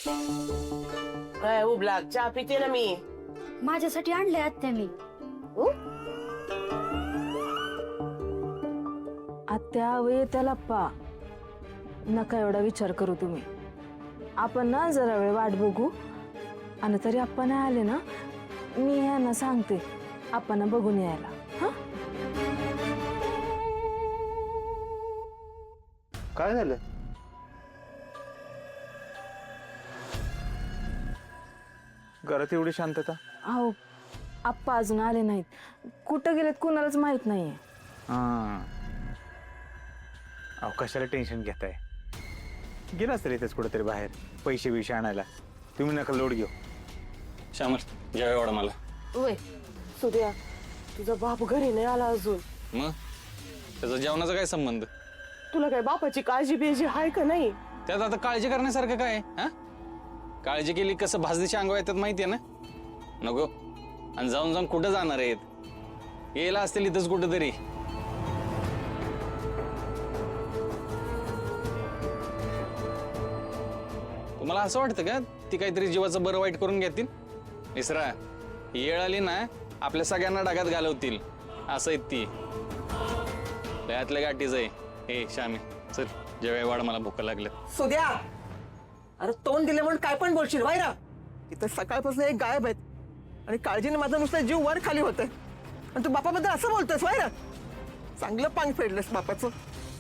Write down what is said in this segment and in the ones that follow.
काय उबला चहा पिते ना मी. माझ्यासाठी आणले आत्या मी. आत्या वे त्याला पा नका एवढा विचार करू तुम्ही. आपण ना जरा वेळ वाट बघू आणि तरी आपण नाही आले ना मी यांना सांगते आपण बघून यायला. हा काय झालं? घरात एवढी शांतता? अहो आप्पा अजून आले नाहीत. कुठं गेलेत कुणालाच माहित नाहीये. हा. अहो कशाला टेन्शन घेताय? गेला असेल इथेच कुठेतरी बाहेर पैसे बिशे आणायला. तुम्ही नका लोड घेऊ. श्यामल जेवाय वाढ मला. वय सुद्या तुझा बाप घरी नाही आला अजून. मग त्याचा जेवणाचा काय संबंध? तुला काय बापाची काळजी बिळजी आहे का नाही? त्यात आता काळजी करण्यासारखं काय? हा काळजी केली कसं भाजणीच्या अंगावर येतात माहितीये ना. नको. आणि जाऊन जाऊन कुठं जाणार आहेत? यायला असतील इथंच कुठंतरी. तुम्हाला असं वाटतं का ती काहीतरी जीवाचं बरं वाईट करून घेतील? विसरा, येळ आली ना आपल्या सगळ्यांना डागात घालवतील. असं आहेत ती. लयातल्या गाठीच आहे. हे श्यामी चल जेवाय वाढ मला भूक लागलं. सुद्या अरे तोंड दिले म्हणून काय पण बोलशील वायरा. इथं सकाळपासून एक गायब आहेत आणि काळजीने माझा नुसता जीव वर खाली होतोय आणि तू बापाबद्दल असं बोलतोयस वायरा. चांगलं पांग फेडलंस बापाचं.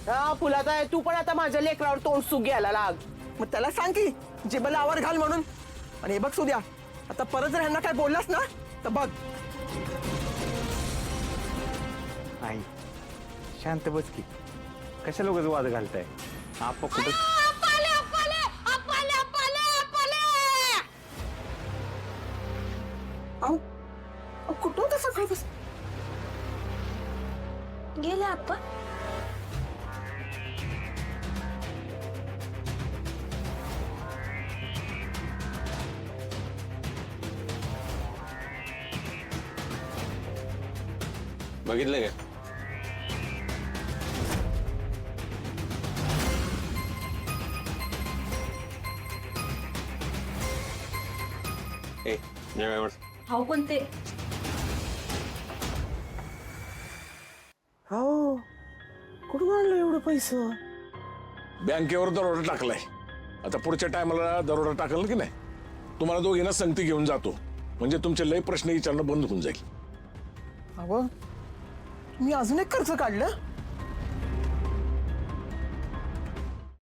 हा फुलात आहे तू पण आता माझ्या लेकरावर तोंड सुग घ्यायला लाग. मग त्याला सांग की जिबला आवर घाल म्हणून. आणि हे बघ सुद्या आता परत जर ह्यांना काय बोललास ना तर बघ. आई शांत बस की. कशा लोक वाद घालताय? आप कुठं कुठं होतं सकाळपासून? गेले आप्पा. बघितलं का? ए जेवाय वाढ. हो पण ते हो कुठून आणलं एवढं पैसे? बँकेवर दरोडा टाकलाय. आता पुढच्या टायमाला दरोडा टाकल की नाही तुम्हाला दोघींना संगती घेऊन जातो. म्हणजे तुमचे लय प्रश्न विचारणं बंद होऊन जाईल. अहो मी अजून एक कर्ज काढलं.